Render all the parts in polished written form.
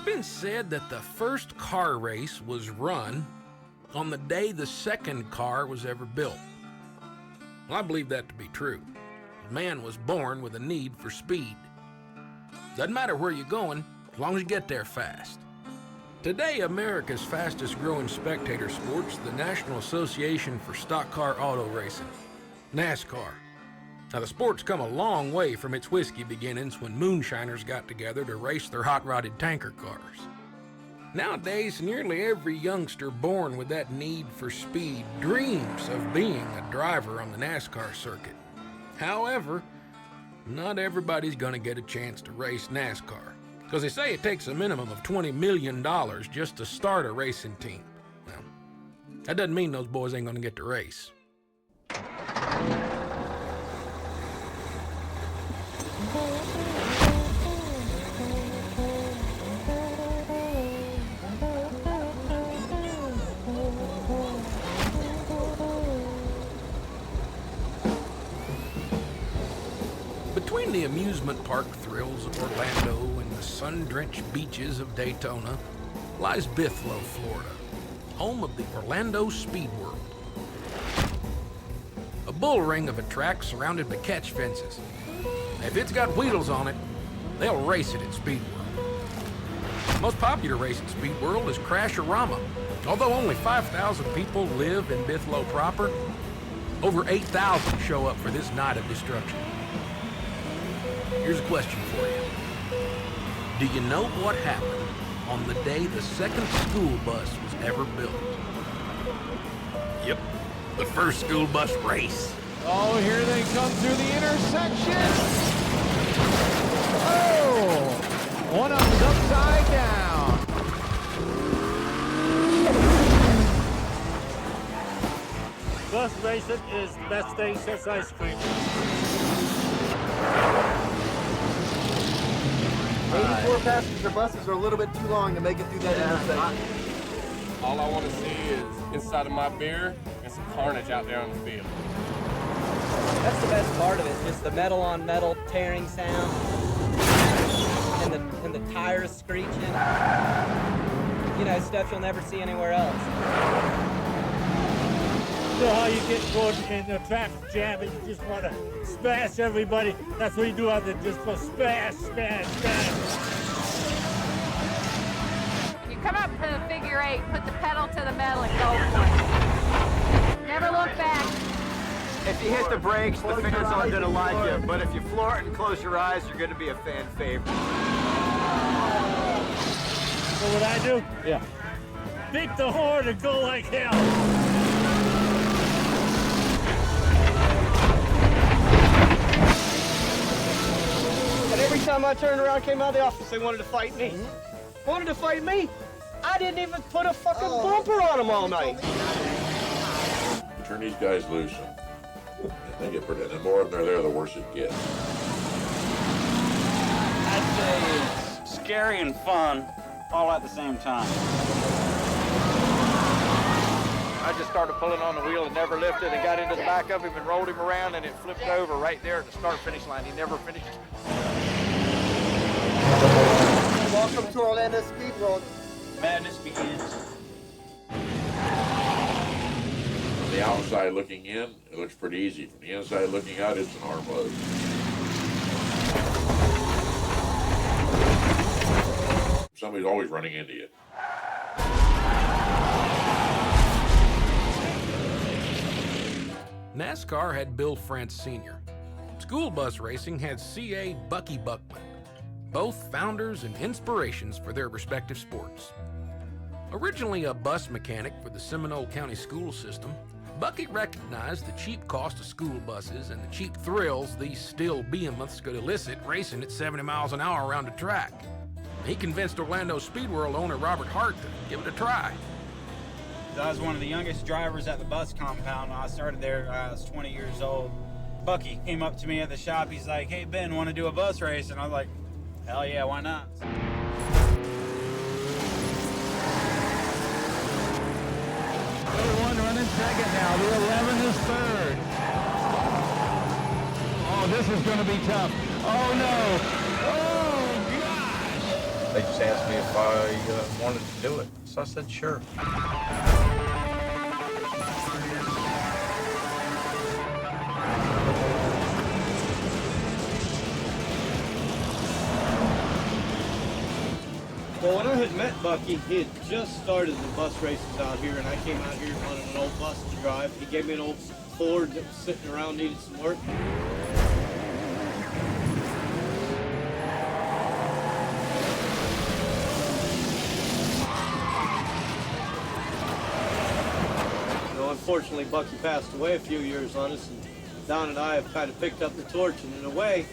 been said that the first car race was run on the day the second car was ever built. Well, I believe that to be true. Man was born with a need for speed. Doesn't matter where you're going, as long as you get there fast. Today, America's fastest growing spectator sport's the National Association for Stock Car Auto Racing, NASCAR. Now, the sport's come a long way from its whiskey beginnings when moonshiners got together to race their hot-rodded tanker cars. Nowadays, nearly every youngster born with that need for speed dreams of being a driver on the NASCAR circuit. However, not everybody's going to get a chance to race NASCAR, because they say it takes a minimum of $20 million just to start a racing team. Well, that doesn't mean those boys ain't going to get to race. Between the amusement park thrills of Orlando and the sun-drenched beaches of Daytona lies Bithlo, Florida, home of the Orlando Speed World. A bull ring of a track surrounded by catch fences. If it's got wheels on it, they'll race it at Speed World. The most popular race at Speed World is Crash-O-Rama. Although only 5,000 people live in Bithlo proper, over 8,000 show up for this night of destruction. Here's a question for you. Do you know what happened on the day the second school bus was ever built? Yep, the first school bus race. Oh, here they come through the intersection. Oh, one of them's upside down. Bus racing is the best thing since ice cream. 84 passenger buses are a little bit too long to make it through that intersection. All I want to see is inside of my beer and some carnage out there on the field. That's the best part of it, just the metal on metal tearing sound and the tires screeching. You know, stuff you'll never see anywhere else. You know how you get caught in a traffic jam and you just want to smash everybody? That's what you do out there, just go smash, smash, smash. When you come up to the figure eight, put the pedal to the metal and go for it. Never look back. If you hit the brakes, the fans aren't going to like you, but if you floor it and close your eyes, you're going to be a fan favorite. So what I do? Yeah. Beat the horn and go like hell. But every time I turned around, came out of the office, they wanted to fight me. Wanted to fight me? I didn't even put a fucking bumper on them all night. You turn these guys loose, and they get pretty. The more of them are there, the worse it gets. I'd say it's scary and fun all at the same time. I just started pulling on the wheel and never lifted and got into the back of him and rolled him around and it flipped over right there at the start-finish line. He never finished. Welcome to Orlando Speed World. Madness begins. From the outside looking in, it looks pretty easy. From the inside looking out, it's an arm load. Somebody's always running into you. NASCAR had Bill France Sr. School bus racing had C.A. Bucky Buckman, both founders and inspirations for their respective sports. Originally a bus mechanic for the Seminole County school system, Bucky recognized the cheap cost of school buses and the cheap thrills these steel behemoths could elicit racing at 70 miles an hour around a track. He convinced Orlando Speed World owner Robert Hart to give it a try. I was one of the youngest drivers at the bus compound. When I started there, I was 20 years old. Bucky came up to me at the shop. He's like, "Hey, Ben, want to do a bus race?" And I was like, "Hell yeah, why not?" One running second now. The 11 is third. Oh, this is going to be tough. Oh, no. Oh, gosh. They just asked me if I wanted to do it, so I said sure. Well, when I had met Bucky, he had just started the bus races out here, and I came out here wanting an old bus to drive. He gave me an old Ford that was sitting around, needed some work. Unfortunately, Bucky passed away a few years on us, and Don and I have kind of picked up the torch, and in a way,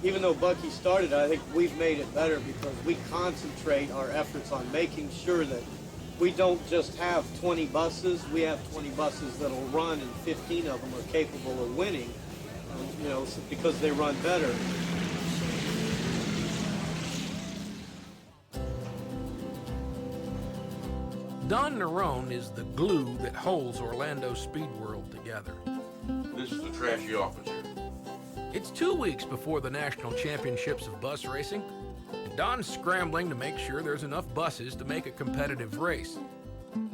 even though Bucky started, I think we've made it better because we concentrate our efforts on making sure that we don't just have 20 buses, we have 20 buses that'll run and 15 of them are capable of winning, you know, because they run better. Don Nerone is the glue that holds Orlando Speed World together. This is the trashy officer. It's 2 weeks before the National Championships of Bus Racing, and Don's scrambling to make sure there's enough buses to make a competitive race.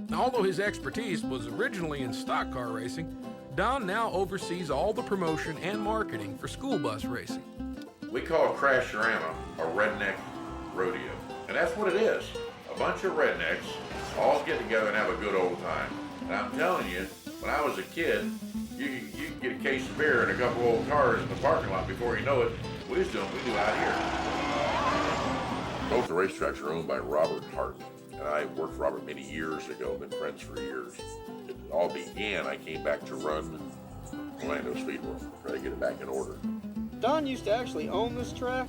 Now, although his expertise was originally in stock car racing, Don now oversees all the promotion and marketing for school bus racing. We call Crashorama a redneck rodeo, and that's what it is. A bunch of rednecks all get together and have a good old time. And I'm telling you, when I was a kid, you could get a case of beer and a couple old cars in the parking lot before you know it. We was doing what we do out here. Both the racetracks are owned by Robert Hart, and I worked for Robert many years ago, been friends for years. It all began, I came back to run Orlando Speed World, try to get it back in order. Don used to actually own this track,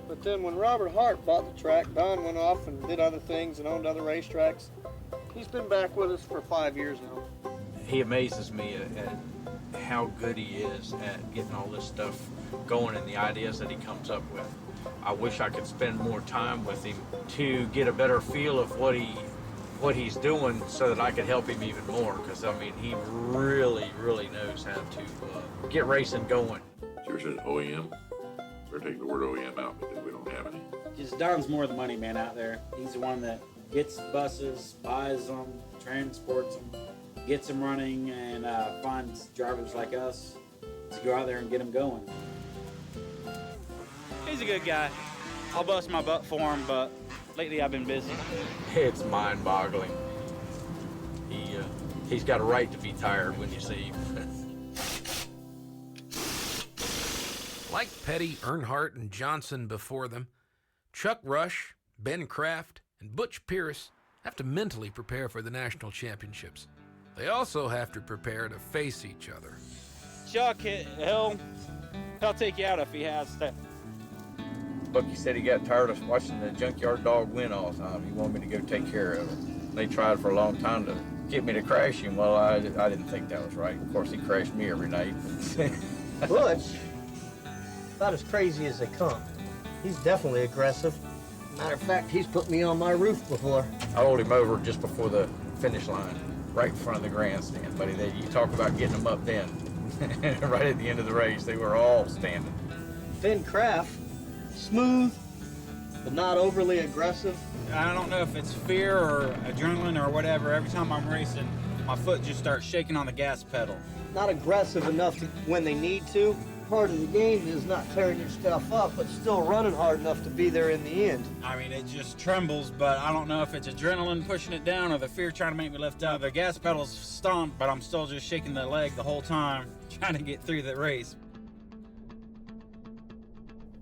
but then when Robert Hart bought the track, Don went off and did other things and owned other racetracks. He's been back with us for 5 years now. He amazes me at how good he is at getting all this stuff going and the ideas that he comes up with. I wish I could spend more time with him to get a better feel of what he's doing so that I could help him even more, because I mean he really knows how to get racing going. Yours says OEM. We're taking the word OEM out because we don't have any. Just Don's more the money man out there. He's the one that gets buses, buys them, transports them, gets them running, and finds drivers like us to go out there and get them going. He's a good guy. I'll bust my butt for him, but lately I've been busy. It's mind-boggling. He's got a right to be tired when you see him. Like Petty, Earnhardt, and Johnson before them, Chuck Rush, Ben Kraft, and Butch Pierce have to mentally prepare for the national championships. They also have to prepare to face each other. Chuck, he'll take you out if he has to. Bucky said he got tired of watching the junkyard dog win all the time. He wanted me to go take care of him. They tried for a long time to get me to crash him. Well, I didn't think that was right. Of course, he crashed me every night. Butch, about as crazy as they come. He's definitely aggressive. Matter of fact, he's put me on my roof before. I rolled him over just before the finish line, right in front of the grandstand, buddy. You talk about getting them up then. Right at the end of the race, they were all standing. Ben Kraft, smooth, but not overly aggressive. I don't know if it's fear or adrenaline or whatever. Every time I'm racing, my foot just starts shaking on the gas pedal. Not aggressive enough to, when they need to. Part of the game is not tearing your stuff up, but still running hard enough to be there in the end. I mean, it just trembles, but I don't know if it's adrenaline pushing it down or the fear trying to make me lift up. The gas pedal's stomped, but I'm still just shaking the leg the whole time, trying to get through the race.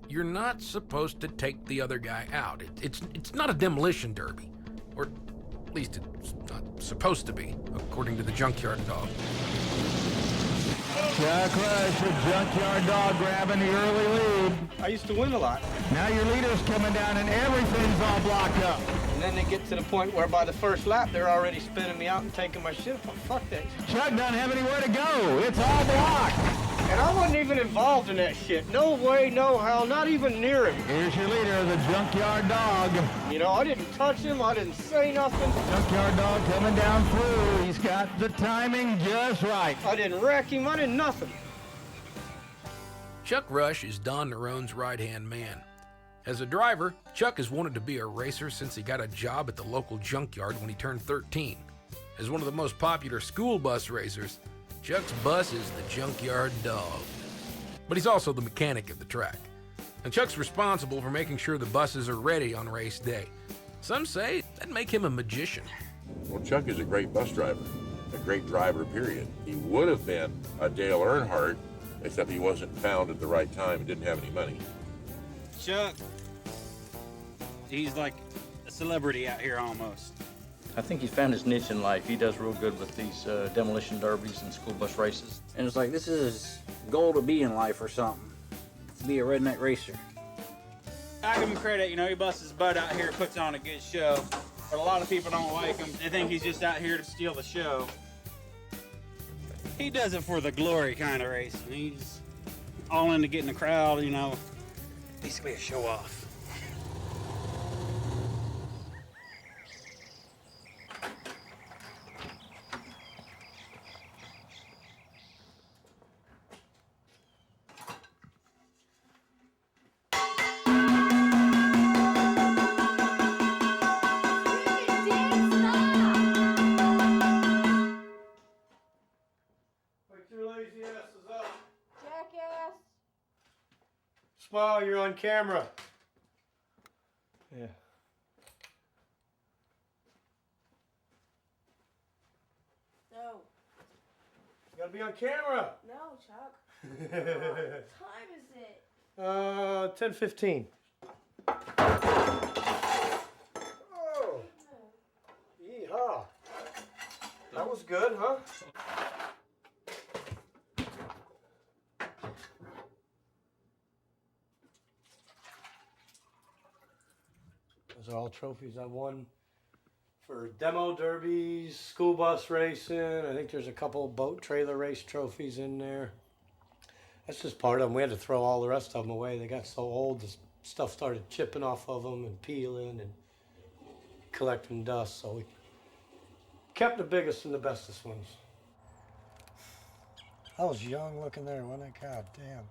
You're not supposed to take the other guy out. It's not a demolition derby, or at least it's not supposed to be, according to the junkyard dog. Chuck Rush, the junkyard dog grabbing the early lead. I used to win a lot. Now your leader's coming down and everything's all blocked up. And then they get to the point where by the first lap, they're already spinning me out and taking my shit. Oh, fuck that. Chuck doesn't have anywhere to go. It's all blocked. And I wasn't even involved in that shit. No way, no how, not even near him. Here's your leader, the junkyard dog. You know, I didn't touch him. I didn't say nothing. Junkyard dog coming down through. He's got the timing just right. I didn't wreck him. I didn't nothing. Chuck Rush is Don Nerone's right-hand man, As a driver, Chuck has wanted to be a racer since he got a job at the local junkyard when he turned 13. As one of the most popular school bus racers, Chuck's bus is the junkyard dog. But he's also the mechanic at the track. And Chuck's responsible for making sure the buses are ready on race day. Some say that'd make him a magician. Well, Chuck is a great bus driver, a great driver, period. He would have been a Dale Earnhardt, except he wasn't found at the right time and didn't have any money. Chuck, he's like a celebrity out here almost. I think he's found his niche in life. He does real good with these demolition derbies and school bus races. And it's like, this is his goal to be in life or something. Be a redneck racer. I give him credit, you know, he busts his butt out here, puts on a good show. But a lot of people don't like him. They think he's just out here to steal the show. He does it for the glory kind of racing. He's all into getting the crowd, you know, basically a show off. Smile, you're on camera. Yeah. No. You gotta be on camera. No, Chuck. What time is it? 10:15. Oh. Yeehaw. That was good, huh? Those are all trophies I won for demo derbies, school bus racing. I think there's a couple boat trailer race trophies in there. That's just part of them. We had to throw all the rest of them away. They got so old, the stuff started chipping off of them and peeling and collecting dust. So we kept the biggest and the bestest ones. I was young looking there, wasn't I? God damn.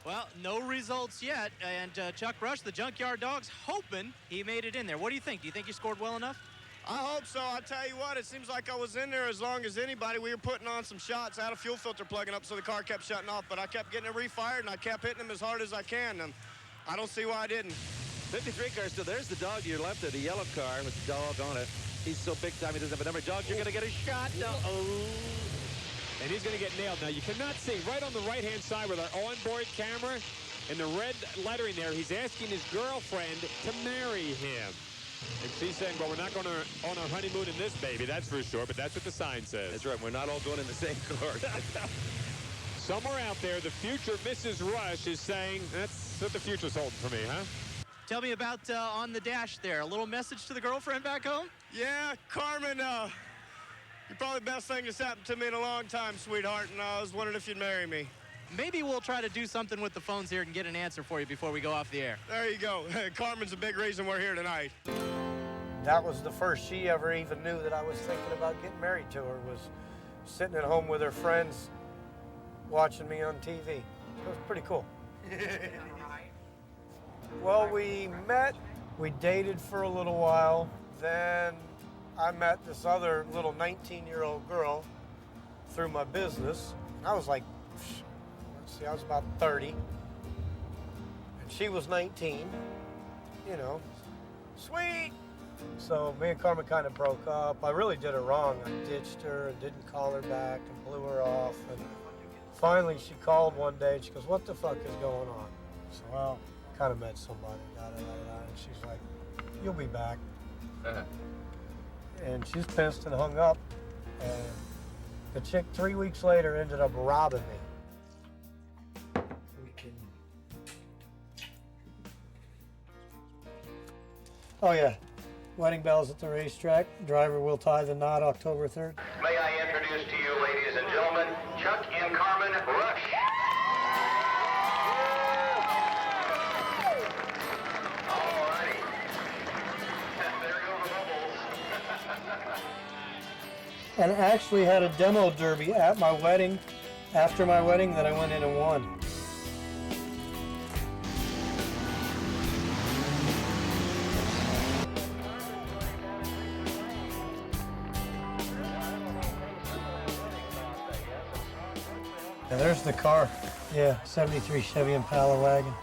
Well, no results yet, and Chuck Rush, the junkyard dog's hoping he made it in there. What do you think? Do you think you scored well enough? I hope so. I tell you what, it seems like I was in there as long as anybody. We were putting on some shots. I had a fuel filter plugging up so the car kept shutting off, but I kept getting it refired, and I kept hitting them as hard as I can, and I don't see why I didn't. 53 car still. There's the dog to your left of the yellow car with the dog on it. He's so big time he doesn't have a number. Dog, you're going to get a shot. No. Oh. And he's going to get nailed. Now, you cannot see right on the right-hand side with our onboard camera and the red lettering there, he's asking his girlfriend to marry him. And she's saying, well, we're not going on our honeymoon in this baby, that's for sure, but that's what the sign says. That's right. We're not all going in the same car. Somewhere out there, the future Mrs. Rush is saying, that's what the future's holding for me, huh? Tell me about on the dash there. A little message to the girlfriend back home? Yeah, Carmen, you're probably the best thing that's happened to me in a long time, sweetheart, and I was wondering if you'd marry me. Maybe we'll try to do something with the phones here and get an answer for you before we go off the air. There you go. Carmen's a big reason we're here tonight. That was the first she ever even knew that I was thinking about getting married to her, was sitting at home with her friends watching me on TV. It was pretty cool. Well, we met, we dated for a little while, then I met this other little 19-year-old girl through my business. I was like, let's see, I was about 30, and she was 19, you know, sweet. So me and Carmen kind of broke up. I really did her wrong. I ditched her and didn't call her back and blew her off. And finally she called one day and she goes, what the fuck is going on? So, well, kind of met somebody, and she's like, you'll be back. And she's pissed and hung up. And the chick 3 weeks later ended up robbing me. We can... Oh yeah, wedding bells at the racetrack. Driver will tie the knot October 3rd. May I introduce to you, ladies and gentlemen, Chuck and Carmen Rush. And actually had a demo derby at my wedding, after my wedding, that I went in and won. the car. Yeah, 73 Chevy Impala wagon.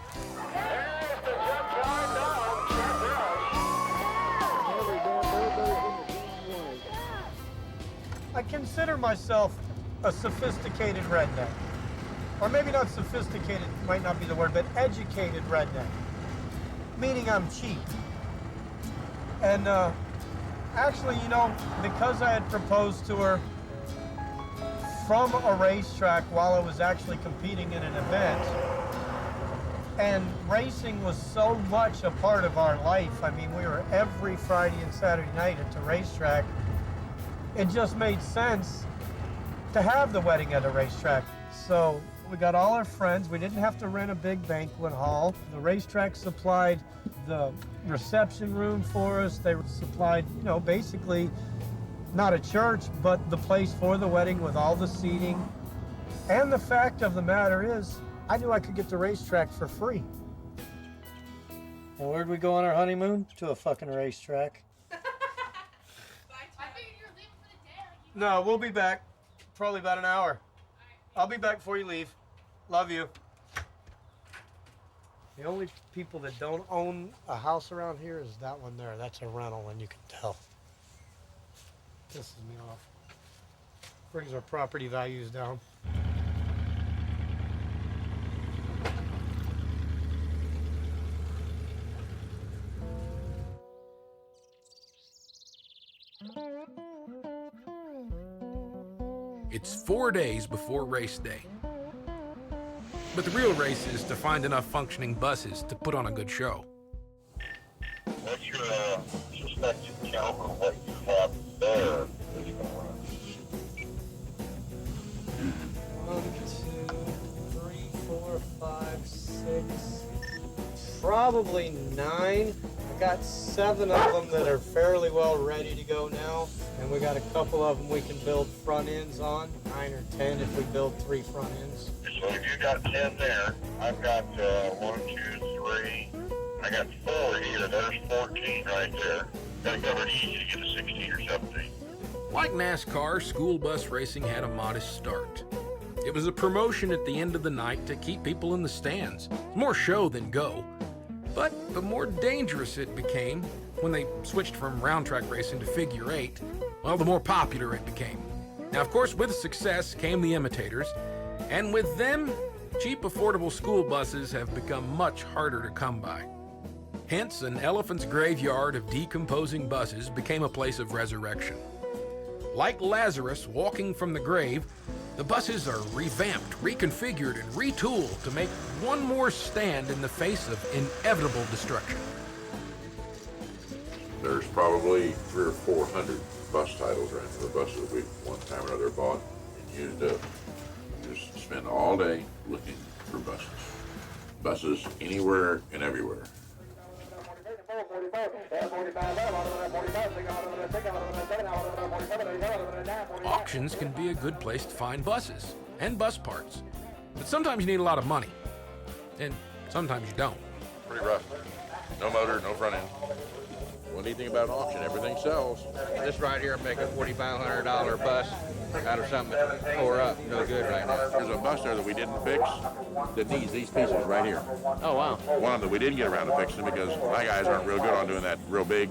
I consider myself a sophisticated redneck. Or maybe not sophisticated, might not be the word, but educated redneck. Meaning I'm cheap. And actually, you know, because I had proposed to her from a racetrack while I was actually competing in an event, and racing was so much a part of our life. I mean, we were every Friday and Saturday night at the racetrack. It just made sense to have the wedding at a racetrack. So we got all our friends. We didn't have to rent a big banquet hall. The racetrack supplied the reception room for us. They supplied, you know, basically not a church, but the place for the wedding with all the seating. And the fact of the matter is, I knew I could get the racetrack for free. And where'd we go on our honeymoon? To a fucking racetrack. No, we'll be back. Probably about an hour. I'll be back before you leave. Love you. The only people that don't own a house around here is that one there. That's a rental, and you can tell. Pisses me off. Brings our property values down. It's 4 days before race day. But the real race is to find enough functioning buses to put on a good show. What's your suspected count or what you have there? 1, 2, 3, 4, 5, 6, probably 9. I got 7 of them that are fairly well ready to go now. And we got a couple of them we can build front ends on, 9 or 10 if we build 3 front ends. So if you got 10 there, I've got 1, 2, 3. I got 4 here. There's 14 right there. Got to cover it easy to get to 16 or 17. Like NASCAR, school bus racing had a modest start. It was a promotion at the end of the night to keep people in the stands. More show than go. But the more dangerous it became when they switched from round track racing to figure 8, well, the more popular it became. Now, of course, with success came the imitators, and with them, cheap, affordable school buses have become much harder to come by. Hence, an elephant's graveyard of decomposing buses became a place of resurrection. Like Lazarus walking from the grave, the buses are revamped, reconfigured, and retooled to make one more stand in the face of inevitable destruction. There's probably 300 or 400 bus titles around here, the buses that we one time or another bought and used up. Just spend all day looking for buses. Buses anywhere and everywhere. Auctions can be a good place to find buses and bus parts, but sometimes you need a lot of money, and sometimes you don't. Pretty rough. No motor, no front end. Well, neat thing about an auction, everything sells. This right here make a $4,500 bus out of something that tore up, no good right now. There's a bus there that we didn't fix that needs these pieces right here. Oh, wow. One of them that we didn't get around to fixing because my guys aren't real good on doing that real big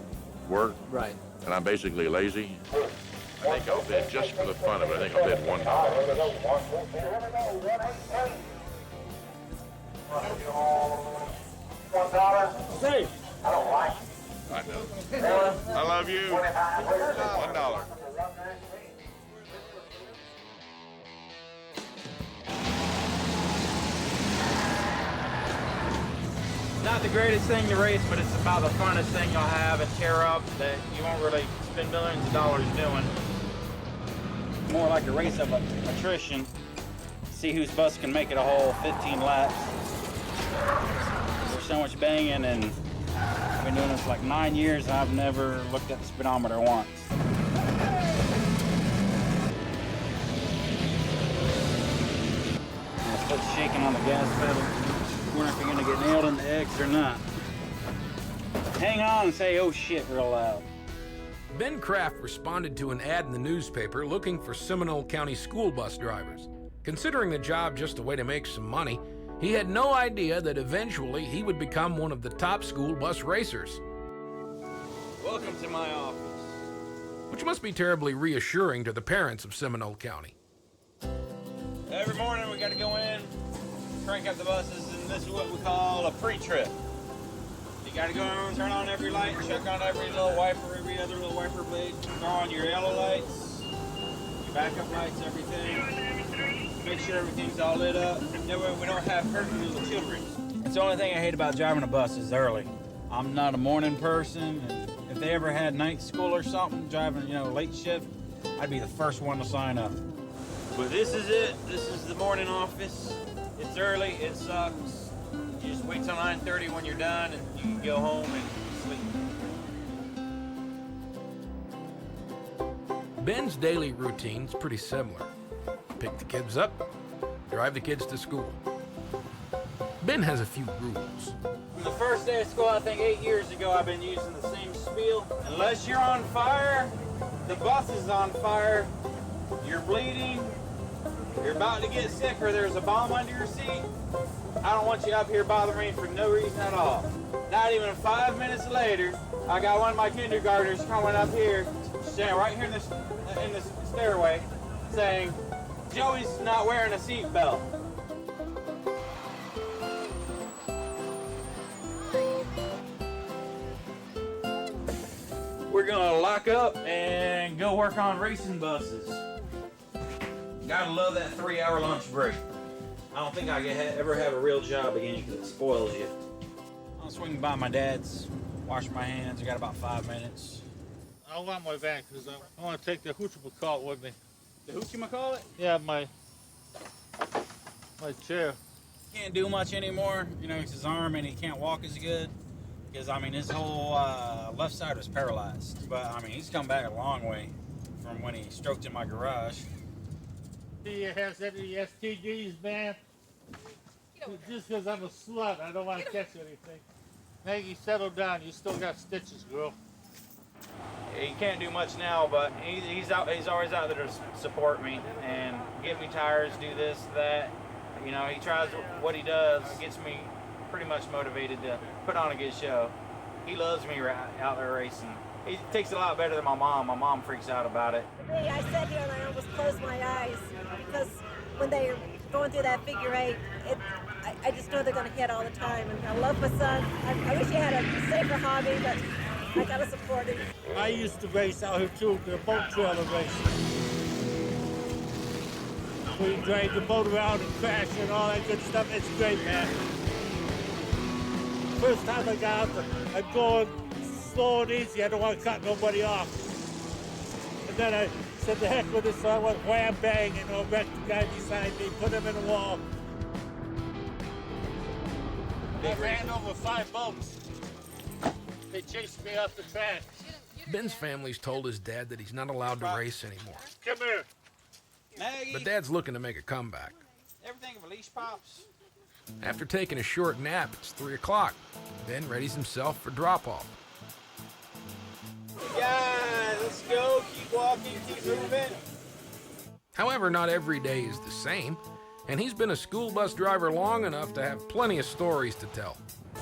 work. Right. And I'm basically lazy. I think I'll bid, just for the fun of it, I think I'll bid $1. Hey. I don't like it. I know. I love you. $1. Not the greatest thing to race, but it's about the funnest thing you'll have and tear up that you won't really spend millions of dollars doing. More like a race of attrition. See whose bus can make it a whole 15 laps. There's so much banging, and I've been doing this like 9 years, and I've never looked at the speedometer once. And it's still shaking on the gas pedal. Wondering if you're gonna get nailed in the X or not. Hang on and say, oh shit, real loud. Ben Kraft responded to an ad in the newspaper looking for Seminole County school bus drivers. Considering the job just a way to make some money, he had no idea that eventually he would become one of the top school bus racers. Welcome to my office. Which must be terribly reassuring to the parents of Seminole County. Every morning we got to go in, crank up the buses, and this is what we call a pre-trip. You got to go in, turn on every light, check on every little wiper, every other little wiper blade, throw on your yellow lights, your backup lights, everything. Make sure everything's all lit up. That way we don't have hurting little children. That's the only thing I hate about driving a bus is early. I'm not a morning person, and if they ever had night school or something, driving, late shift, I'd be the first one to sign up. But this is it. This is the morning office. It's early. It sucks. You just wait till 9:30 when you're done, and you can go home and sleep. Ben's daily routine's pretty similar. Pick the kids up, drive the kids to school. Ben has a few rules. From the first day of school, I think 8 years ago, I've been using the same spiel. Unless you're on fire, the bus is on fire, you're bleeding, you're about to get sick, or there's a bomb under your seat, I don't want you up here bothering me for no reason at all. Not even 5 minutes later, I got one of my kindergartners coming up here, standing right here in this stairway, saying, "Joey's not wearing a seatbelt." We're gonna lock up and go work on racing buses. Gotta love that 3-hour lunch break. I don't think I can ever have a real job again because it spoils you. I'll swing by my dad's, wash my hands. I got about 5 minutes. I want my van because I want to take the whatchamacallit with me. The whatchamacallit? Yeah, my chair. Can't do much anymore. It's his arm and he can't walk as good. Because, his whole left side was paralyzed. But, he's come back a long way from when he stroked in my garage. He has any STDs, man? Just because I'm a slut, I don't want to catch anything. Maggie, settle down. You still got stitches, girl. He can't do much now, but he's always out there to support me and get me tires, do this, that. He tries what he does, gets me pretty much motivated to put on a good show. He loves me out there racing. He takes it a lot better than my mom. My mom freaks out about it. For me, I sat here and I almost closed my eyes because when they're going through that figure eight, I just know they're going to hit all the time. And I love my son. I wish he had a safer hobby, but I got to support him. I used to race out here too, the boat trailer racing. We drag the boat around and crash and all that good stuff. It's great, man. First time I got out there, I'm going slow and easy. I don't want to cut nobody off. And then I said, the heck with it, so I went wham, bang, wrecked the guy beside me, put him in the wall. I ran over 5 boats. They chased me off the track. Ben's family's told his dad that he's not allowed to race anymore. Come here. Maggie. But Dad's looking to make a comeback. Everything of a leash pops. After taking a short nap, it's 3 o'clock. Ben readies himself for drop-off. Guys, let's go. Keep walking, keep moving. However, not every day is the same, and he's been a school bus driver long enough to have plenty of stories to tell.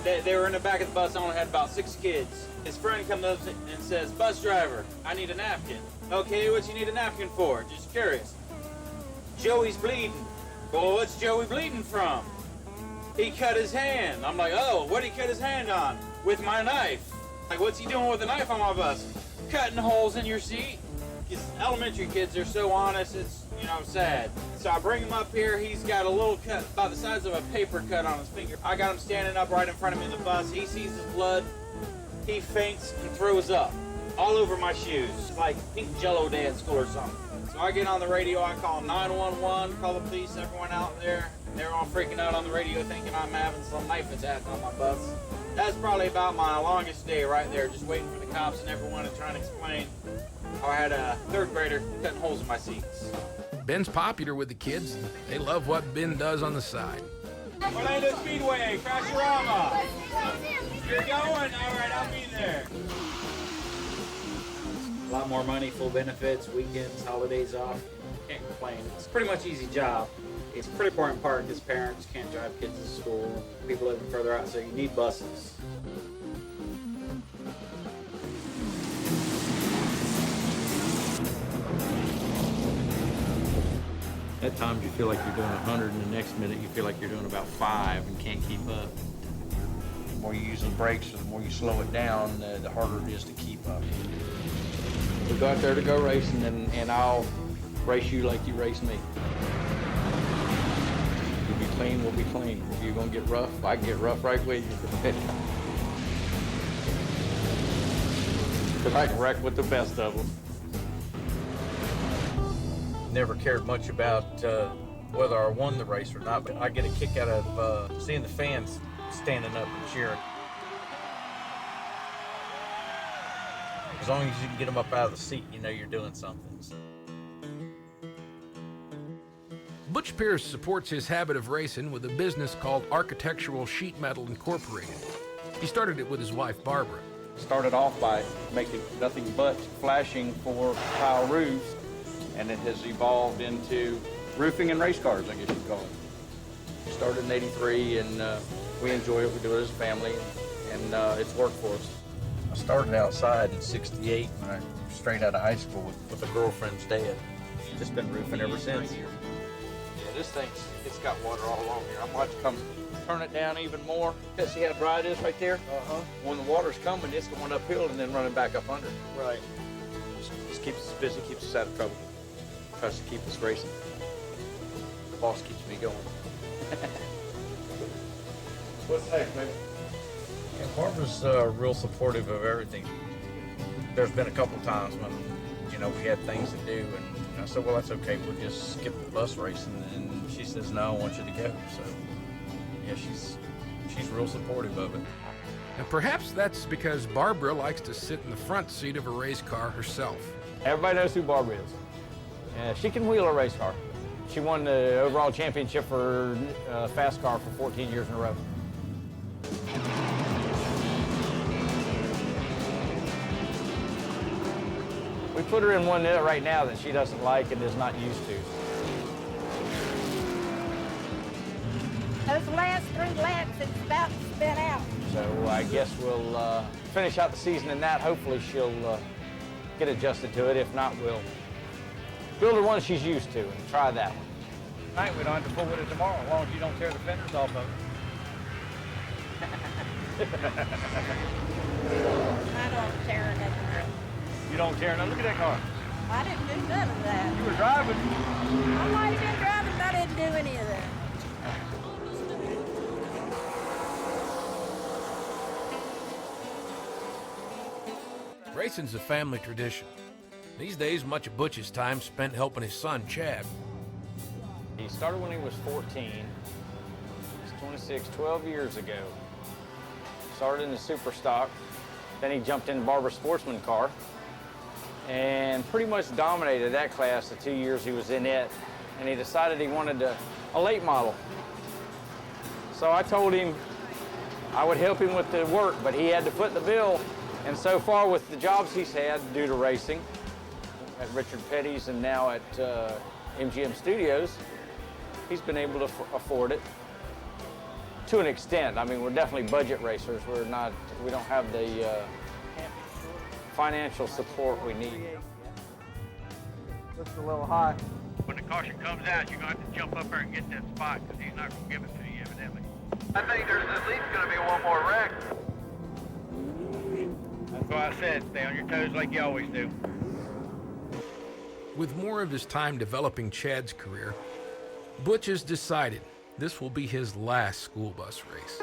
They were in the back of the bus. I only had about 6 kids. His friend comes up and says, "Bus driver, I need a napkin." "Okay, what you need a napkin for?" "Just curious." "Joey's bleeding." "Well, what's Joey bleeding from?" "He cut his hand." I'm like, "Oh, what did he cut his hand on?" "With my knife." Like, what's he doing with a knife on my bus? "Cutting holes in your seat." These elementary kids are so honest, it's, sad. So I bring him up here. He's got a little cut about the size of a paper cut on his finger. I got him standing up right in front of me in the bus. He sees his blood. He faints and throws up all over my shoes, like pink Jello day at school or something. So I get on the radio. I call 911, call the police, everyone out there. They're all freaking out on the radio thinking I'm having some knife attack on my bus. That's probably about my longest day right there, just waiting for the cops and everyone to try and explain how I had a 3rd grader cutting holes in my seats. Ben's popular with the kids. They love what Ben does on the side. Orlando Speedway, Crashorama. You're going? All right, I'll be there. A lot more money, full benefits, weekends, holidays off. can't complain. It's a pretty much easy job. It's a pretty important part because parents can't drive kids to school, people living further out, so you need buses. At times you feel like you're doing 100 and the next minute you feel like you're doing about 5 and can't keep up. The more you use the brakes, the more you slow it down, the harder it is to keep up. We go out there to go racing and I'll race you like you race me. You'll be clean, we'll be clean. If you're gonna get rough, I can get rough right with you. Because I can wreck with the best of them. Never cared much about whether I won the race or not, but I get a kick out of seeing the fans standing up and cheering. As long as you can get them up out of the seat, you know you're doing something. Butch Pierce supports his habit of racing with a business called Architectural Sheet Metal Incorporated. He started it with his wife, Barbara. Started off by making nothing but flashing for tile roofs, and it has evolved into roofing and race cars, I guess you'd call it. Started in '83, and we enjoy it. We do it as a family, and it's worked for us. I started outside in '68 when I straight out of high school with a girlfriend's dad. Just been roofing ever since. Yeah, this it's got water all along here. I'm going to come turn it down even more. See how dry it is right there? Uh-huh. When the water's coming, it's going uphill and then running back up under. Right. Just keeps us busy, keeps us out of trouble. Tries to keep us racing. The boss keeps me going. What's next, man? Yeah, Barbara's real supportive of everything. There's been a couple times when, we had things to do, and I said, well, that's okay. We'll just skip the bus racing. And she says, no, I want you to go. So, yeah, she's real supportive of it. And perhaps that's because Barbara likes to sit in the front seat of a race car herself. Everybody knows who Barbara is. She can wheel a race car. She won the overall championship for fast car for 14 years in a row. We put her in one right now that she doesn't like and is not used to. Those last 3 laps, it's about to spin out. So I guess we'll finish out the season in that. Hopefully she'll get adjusted to it. If not, we'll build her one she's used to and try that one. Tonight we don't have to pull with it tomorrow, as long as you don't tear the fenders off of it. I don't tear nothing. You don't tear nothing? Look at that car. I didn't do none of that. You were driving. I might have been driving, but I didn't do any of that. Racing's a family tradition. These days, much of Butch's time spent helping his son, Chad. He started when he was 14. He's 26, 12 years ago. Started in the super stock. Then he jumped in Barbara's Sportsman car and pretty much dominated that class the 2 years he was in it. And he decided he wanted a late model. So I told him I would help him with the work, but he had to foot the bill. And so far with the jobs he's had due to racing, at Richard Petty's and now at MGM Studios, he's been able to afford it to an extent. I mean, we're definitely budget racers. We don't have the financial support we need. Looks a little high. When the caution comes out, you're going to have to jump up there and get that spot because he's not going to give it to you, evidently. I think there's at least going to be one more wreck. That's why I said stay on your toes like you always do. With more of his time developing Chad's career, Butch has decided this will be his last school bus race.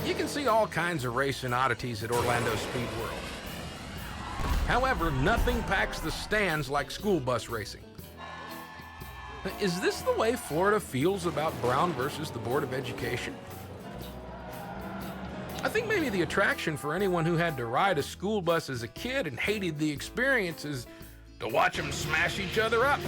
You can see all kinds of racing oddities at Orlando Speed World. However, nothing packs the stands like school bus racing. Is this the way Florida feels about Brown versus the Board of Education? I think maybe the attraction for anyone who had to ride a school bus as a kid and hated the experience is to watch them smash each other up.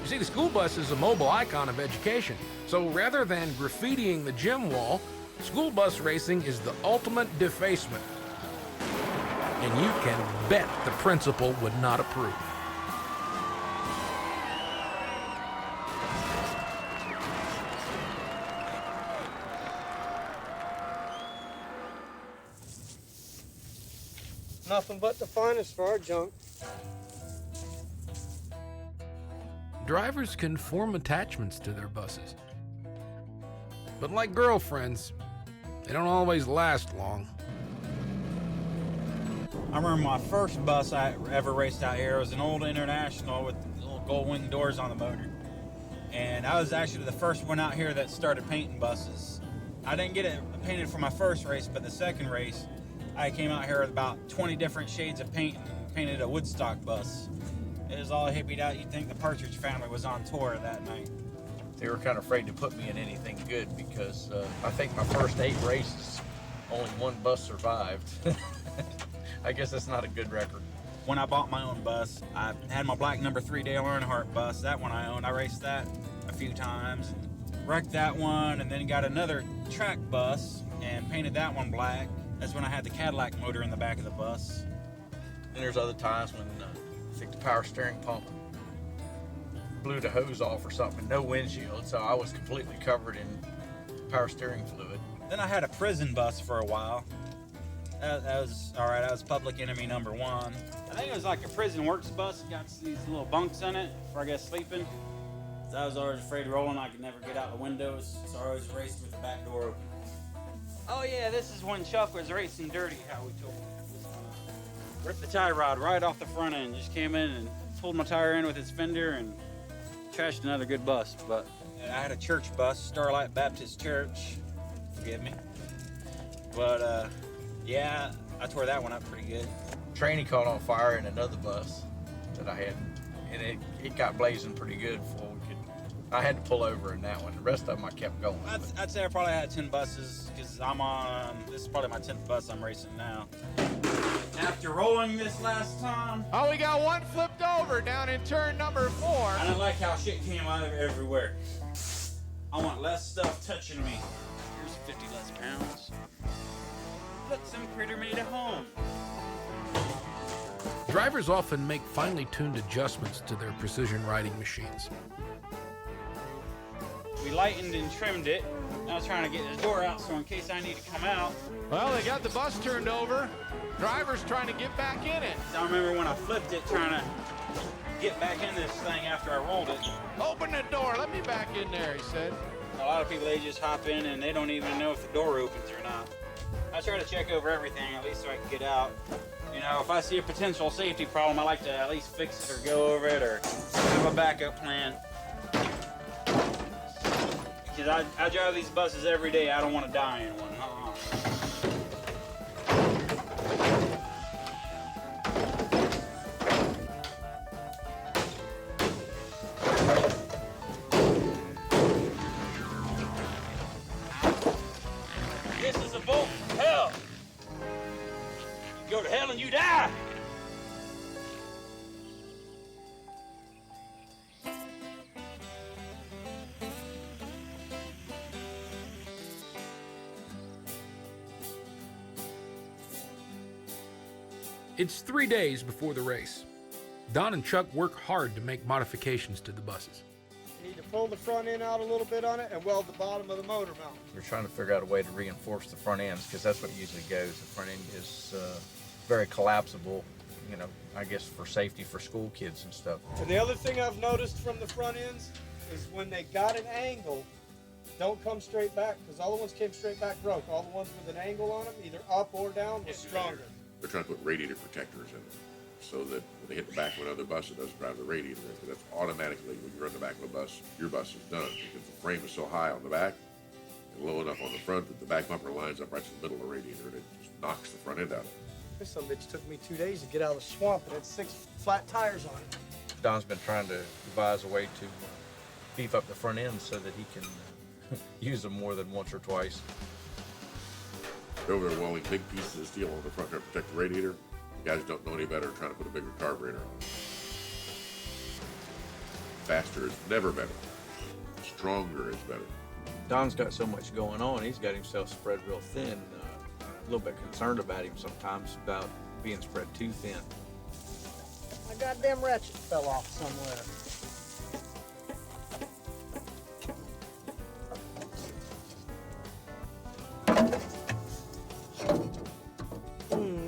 You see, the school bus is a mobile icon of education. So rather than graffitiing the gym wall, school bus racing is the ultimate defacement. And you can bet the principal would not approve. Nothing but the finest for our junk. Drivers can form attachments to their buses. But like girlfriends, they don't always last long. I remember my first bus I ever raced out here. It was an old International with little gold wing doors on the motor. And I was actually the first one out here that started painting buses. I didn't get it painted for my first race, but the second race, I came out here with about 20 different shades of paint and painted a Woodstock bus. It was all hippied out. You'd think the Partridge Family was on tour that night. They were kind of afraid to put me in anything good because I think my first 8 races, only one bus survived. I guess that's not a good record. When I bought my own bus, I had my black number 3 Dale Earnhardt bus. That one I owned. I raced that a few times. Wrecked that one and then got another track bus and painted that one black. That's when I had the Cadillac motor in the back of the bus. And there's other times when I think the power steering pump blew the hose off or something, no windshield, so I was completely covered in power steering fluid. Then I had a prison bus for a while. That was all right. That was public enemy number 1. I think it was like a prison works bus. It got these little bunks in it for, I guess, sleeping. So I was always afraid of rolling. I could never get out the windows, so I always raced with the back door open. Oh yeah, this is when Chuck was racing dirty, how we told him. Ripped the tie rod right off the front end. Just came in and pulled my tire in with his fender and trashed another good bus. But I had a church bus, Starlight Baptist Church. Forgive me. But yeah, I tore that one up pretty good. Tranny caught on fire in another bus that I had, and it got blazing pretty good before we could. I had to pull over in that one. The rest of them I kept going. I'd say I probably had 10 buses because I'm on. This is probably my 10th bus I'm racing now. After rolling this last time. Oh, we got one flipped over down in turn number 4. I don't like how shit came out of everywhere. I want less stuff touching me. Here's 50 less pounds. Put some critter made at home. Drivers often make finely tuned adjustments to their precision riding machines. We lightened and trimmed it. I was trying to get this door out so in case I need to come out. Well, they got the bus turned over. Driver's trying to get back in it. I remember when I flipped it, trying to get back in this thing after I rolled it. Open the door, let me back in there, he said. A lot of people, they just hop in and they don't even know if the door opens or not. I try to check over everything, at least so I can get out. You know, if I see a potential safety problem, I like to at least fix it or go over it or have a backup plan. Because I drive these buses every day. I don't want to die in one. This is a bolt from hell. You go to hell and you die. It's 3 days before the race. Don and Chuck work hard to make modifications to the buses. You need to pull the front end out a little bit on it and weld the bottom of the motor mount. We're trying to figure out a way to reinforce the front ends because that's what usually goes. The front end is very collapsible, you know, I guess for safety for school kids and stuff. And the other thing I've noticed from the front ends is when they got an angle, don't come straight back because all the ones came straight back broke. All the ones with an angle on them, either up or down, were stronger. They're trying to put radiator protectors in them so that when they hit the back of another bus, it doesn't drive the radiator in. Because that's automatically, when you're on the back of a bus, your bus is done. Because the frame is so high on the back and low enough on the front that the back bumper lines up right to the middle of the radiator and it just knocks the front end out. This son of a bitch took me 2 days to get out of the swamp and had 6 flat tires on it. Don's been trying to devise a way to beef up the front end so that he can use them more than once or twice. They're over there welding big pieces of steel on the front to protect the radiator. You guys don't know any better trying to put a bigger carburetor on. Faster is never better. Stronger is better. Don's got so much going on, he's got himself spread real thin. A little bit concerned about him sometimes, about being spread too thin. My goddamn ratchet fell off somewhere.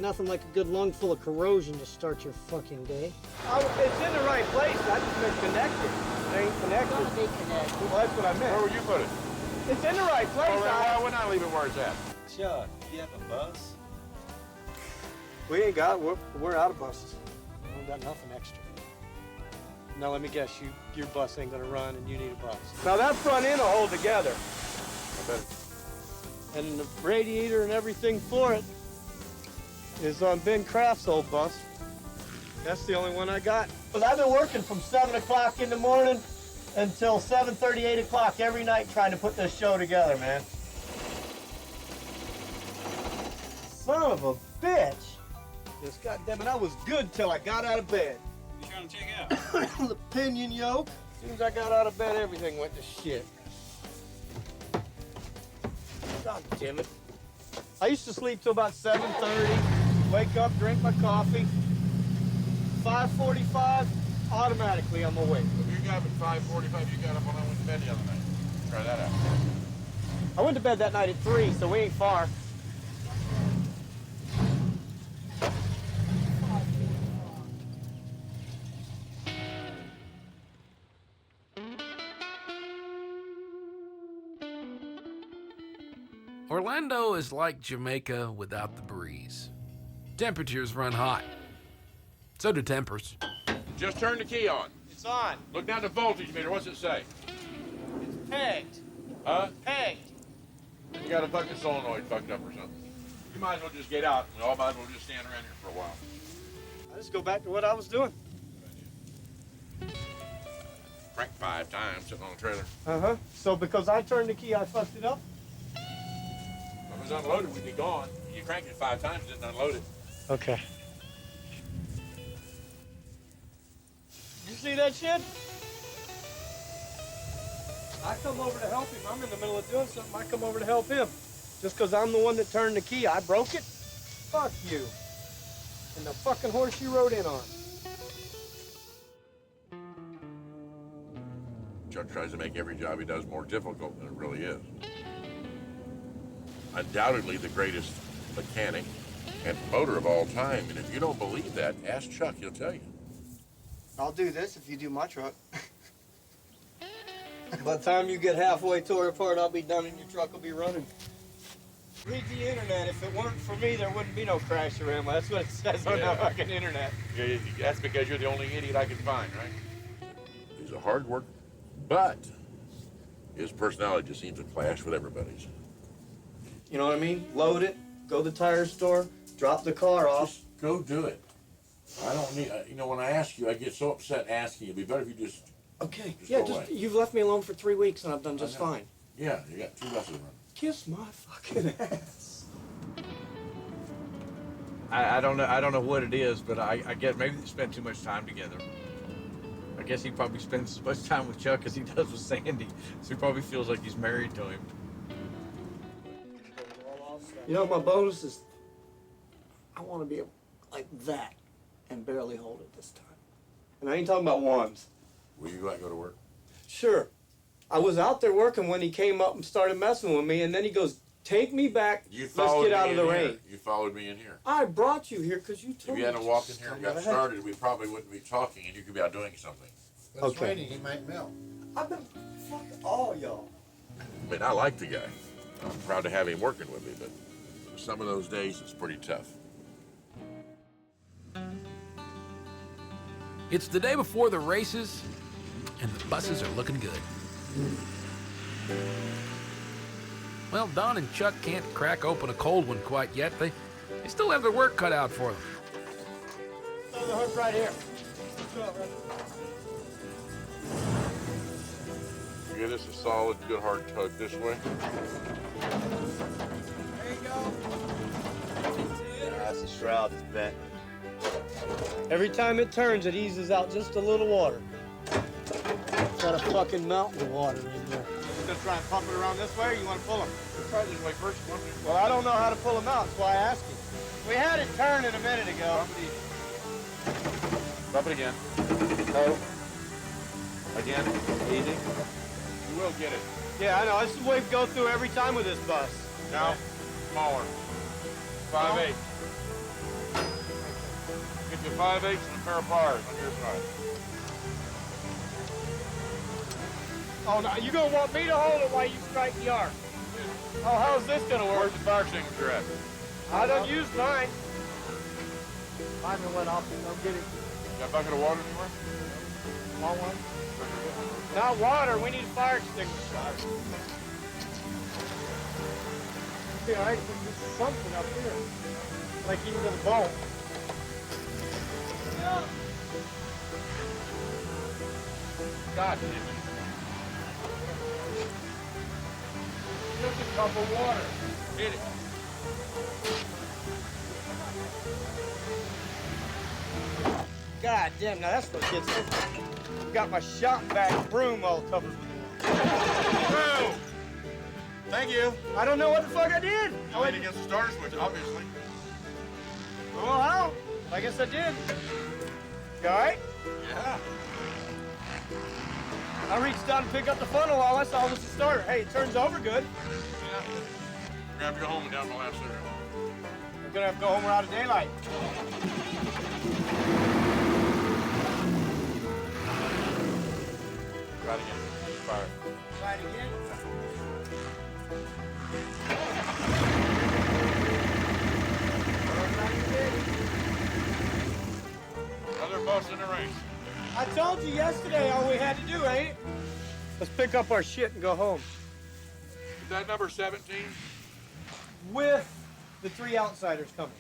Nothing like a good lung full of corrosion to start your fucking day. It's in the right place. I just meant connected. It ain't connected. It's gonna be connected. Well, that's what I meant. Where would you put it? It's in the right place. Why wouldn't I leave it where it's at? Chuck, you have a bus? We ain't got. We're out of buses. We don't got nothing extra. Now let me guess. Your bus ain't gonna run, and you need a bus. Now that front end will hold together. I bet. And the radiator and everything for it is on Ben Kraft's old bus. That's the only one I got. But I've been working from 7 o'clock in the morning until 7:30, 8 o'clock every night trying to put this show together, man. Son of a bitch. This goddamn it, I was good till I got out of bed. What you trying to check out? The pinion yoke. As soon as I got out of bed, everything went to shit. God damn it. I used to sleep till about 7:30, wake up, drink my coffee. 5:45, automatically I'm awake. If you got up at 5:45, you got up when I went to bed the other night. Try that out. I went to bed that night at 3, so we ain't far. Orlando is like Jamaica without the breeze. Temperatures run hot. So do tempers. Just turn the key on. It's on. Look down the voltage meter. What's it say? It's pegged. Huh? Pegged. You got a fucking solenoid fucked up or something. You might as well just get out. We all might as well just stand around here for a while. I just go back to what I was doing. Crank 5 times sitting on a trailer. Uh-huh. So because I turned the key, I fucked it up? If it was unloaded, we'd be gone. You cranked it 5 times, didn't unload it. Okay. You see that shit? I come over to help him. I'm in the middle of doing something. I come over to help him. Just because I'm the one that turned the key, I broke it? Fuck you. And the fucking horse you rode in on. Chuck tries to make every job he does more difficult than it really is. Undoubtedly the greatest mechanic and promoter of all time. And if you don't believe that, ask Chuck, he'll tell you. I'll do this if you do my truck. By the time you get halfway tore apart, I'll be done and your truck will be running. Read the internet. If it weren't for me, there wouldn't be no crash around. That's what it says on the fucking internet. Yeah, that's because you're the only idiot I can find, right? He's a hard worker, but his personality just seems to clash with everybody's. You know what I mean? Load it, go to the tire store, drop the car off. Just go do it. I don't need, you know, when I ask you, I get so upset asking you. It'd be better if you just. Okay. Just Yeah, go away. you've left me alone for 3 weeks and I've done just fine. Yeah, you got 2 buses running. Kiss my fucking ass. I don't know what it is, but I get maybe they spend too much time together. I guess he probably spends as much time with Chuck as he does with Sandy, so he probably feels like he's married to him. You know, my bonus is I want to be like that and barely hold it this time. And I ain't talking about ones. Will you go out and go to work? Sure. I was out there working when he came up and started messing with me, and then he goes, take me back, let's get out of the rain. You followed me in here. I brought you here because you told If me. you hadn't walked in here and got Ahead. started, we probably wouldn't be talking and you could be out doing something. But it's raining, he might melt. I've been fuck all y'all. I mean, I like the guy. I'm proud to have him working with me, but some of those days it's pretty tough. It's the day before the races, and the buses are looking good. Well, Don and Chuck can't crack open a cold one quite yet. They still have their work cut out for them. Throw the hook right here. Give this a solid, good hard tug this way. There you go. That's the shroud that's bent. Every time it turns, it eases out just a little water. Got a fucking mountain of water in there. You gonna try and pump it around this way, or you want to pull them? Try this way first. Well, I don't know how to pull them out, that's why I asked you. We had it turning a minute ago. Drop it again. Oh. Again. Easy. You will get it. Yeah, I know. This is what we go through every time with this bus. Now, smaller. 5/8. Get you 5/8 and a pair of pliers on your side. Oh, no, you gonna want me to hold it while you strike the arc? Oh, how's this gonna work? Where's the fire extinguisher at? I don't use mine. Mine went off. Don't get it. Got a bucket of water anywhere? Want one? Not water. We need a fire extinguisher. See, all right, there's something up here. Like even to the bone. Yeah. God damn it. Just a cup of water. Hit it. God damn, now that's what gets me. Got my shop vac broom all covered with water. Thank you. I don't know what the fuck I did. You leaned against the starter switch, obviously. Well, how? I guess I did. You all right? Yeah. I reached down to pick up the funnel. All I saw was the starter. Hey, it turns over good. Yeah. We're gonna have to go home and down the last cigarette. We're gonna have to go home. We're out of daylight. Try it again. Fire. Try it again. Another bus in the race. I told you yesterday all we had to do, ain't it? Let's pick up our shit and go home. Is that number 17? With the 3 outsiders coming.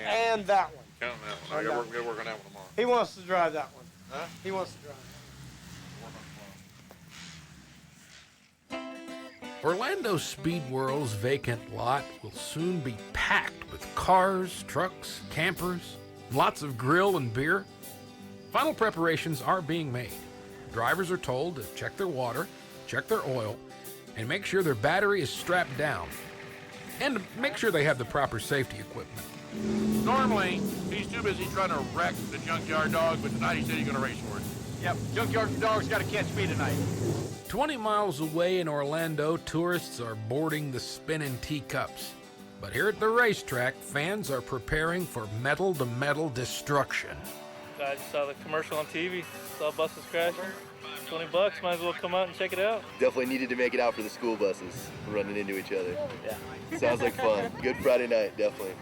And that one. Count that one. We gotta work on that one tomorrow. He wants to drive that one. Huh? He wants to drive. Orlando Speed World's vacant lot will soon be packed with cars, trucks, campers, lots of grill and beer. Final preparations are being made. Drivers are told to check their water, check their oil, and make sure their battery is strapped down. And make sure they have the proper safety equipment. Normally, he's too busy trying to wreck the junkyard dog, but tonight he said he's gonna race for it. Yep, junkyard dog's got to catch me tonight. 20 miles away in Orlando, tourists are boarding the spinning teacups. But here at the racetrack, fans are preparing for metal-to-metal destruction. I just saw the commercial on TV, saw buses crashing. $20, might as well come out and check it out. Definitely needed to make it out for the school buses running into each other. Yeah. Sounds like fun. Good Friday night, definitely.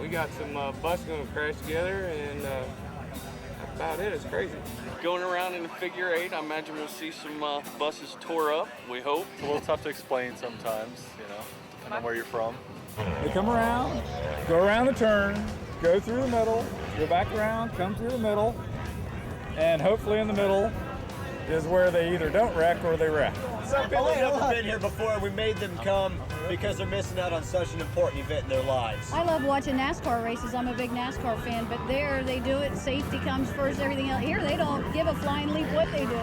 We got some buses going to crash together, and that's about it. It's crazy. Going around in a figure 8, I imagine we'll see some buses tore up, we hope. It's a little tough to explain sometimes, you know, depending on where you're from. They come around, go around the turn, go through the middle, go back around, come through the middle, and hopefully in the middle is where they either don't wreck or they wreck. Some people have never been here before, and we made them come because they're missing out on such an important event in their lives. I love watching NASCAR races. I'm a big NASCAR fan, but there they do it. Safety comes first, everything else. Here they don't give a flying leap what they do.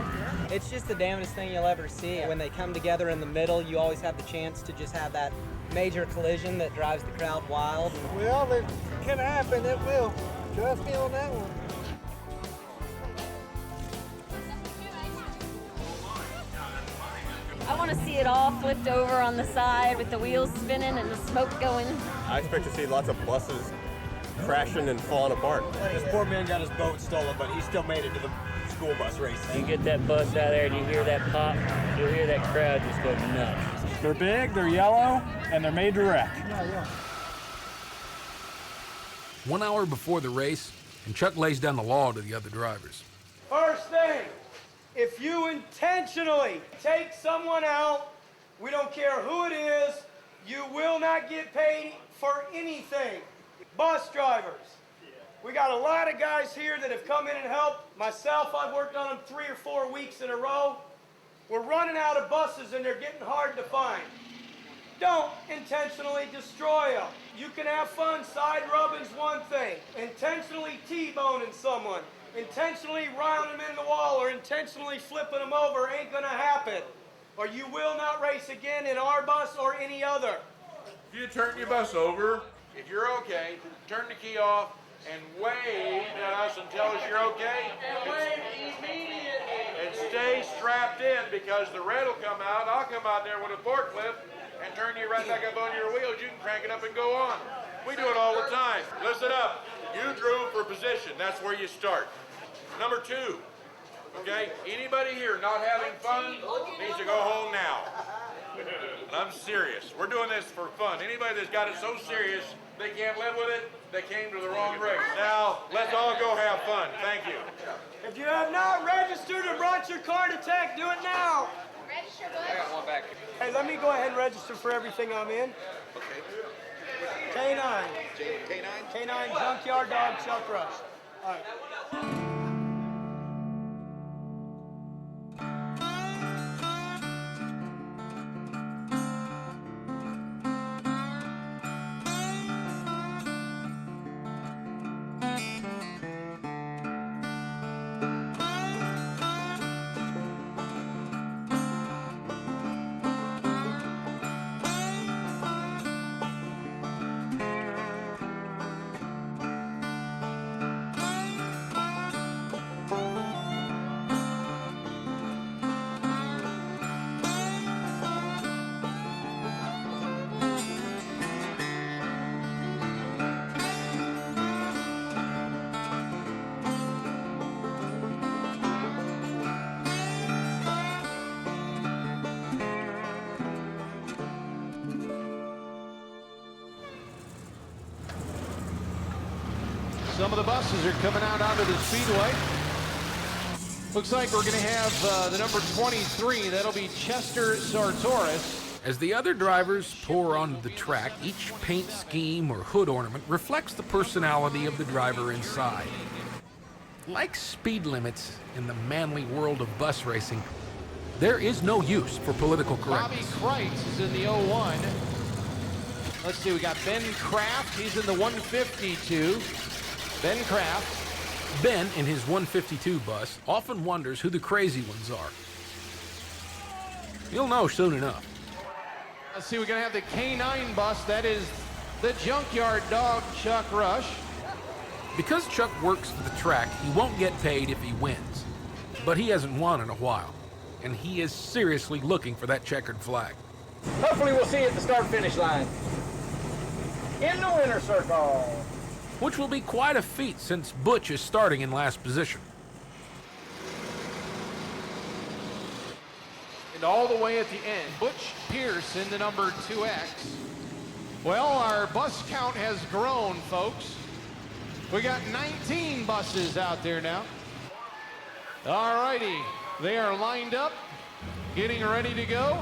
It's just the damnedest thing you'll ever see. When they come together in the middle, you always have the chance to just have that major collision that drives the crowd wild. Well, it can happen. It will. Trust me on that one. I want to see it all flipped over on the side with the wheels spinning and the smoke going. I expect to see lots of buses crashing and falling apart. This poor man got his boat stolen, but he still made it to the school bus race. You get that bus out there and you hear that pop, you'll hear that crowd just go nuts. They're big, they're yellow, and they're made to wreck. 1 hour before the race, and Chuck lays down the law to the other drivers. First thing, if you intentionally take someone out, we don't care who it is, you will not get paid for anything. Bus drivers. We got a lot of guys here that have come in and helped. Myself, I've worked on them 3 or 4 weeks in a row. We're running out of buses and they're getting hard to find. Don't intentionally destroy them. You can have fun, side rubbing's one thing. Intentionally T-boning someone Intentionally rounding them in the wall or intentionally flipping them over ain't gonna happen. Or you will not race again in our bus or any other. If you turn your bus over, if you're okay, turn the key off and wave at us and tell us you're okay. And wave immediately. And stay strapped in because the red will come out. I'll come out there with a forklift and turn you right back up on your wheels. You can crank it up and go on. We do it all the time. Listen up. You drove for position. That's where you start. Number 2. Okay? Anybody here not having fun needs to go home now. And I'm serious. We're doing this for fun. Anybody that's got it so serious they can't live with it, they came to the wrong race. Now, let's all go have fun. Thank you. If you have not registered or brought your car to tech, do it now. Register, I got one back. Hey, let me go ahead and register for everything I'm in. Okay. K9. K9? K9 Junkyard Dog Chuck Rush. All right. Some of the buses are coming out onto the speedway. Looks like we're going to have the number 23. That'll be Chester Sartoris. As the other drivers pour onto the track, each paint scheme or hood ornament reflects the personality of the driver inside. Like speed limits in the manly world of bus racing, there is no use for political correctness. Bobby Kreitz is in the 01. Let's see, we got Ben Kraft. He's in the 152. Ben Kraft. Ben, in his 152 bus, often wonders who the crazy ones are. You'll know soon enough. Let's see, we're going to have the K9 bus. That is the Junkyard Dog Chuck Rush. Because Chuck works for the track, he won't get paid if he wins. But he hasn't won in a while, and he is seriously looking for that checkered flag. Hopefully we'll see you at the start-finish line. In the winner's circle. Which will be quite a feat since Butch is starting in last position. And all the way at the end, Butch Pierce in the number 2X. Well, our bus count has grown, folks. We got 19 buses out there now. All righty, they are lined up, getting ready to go.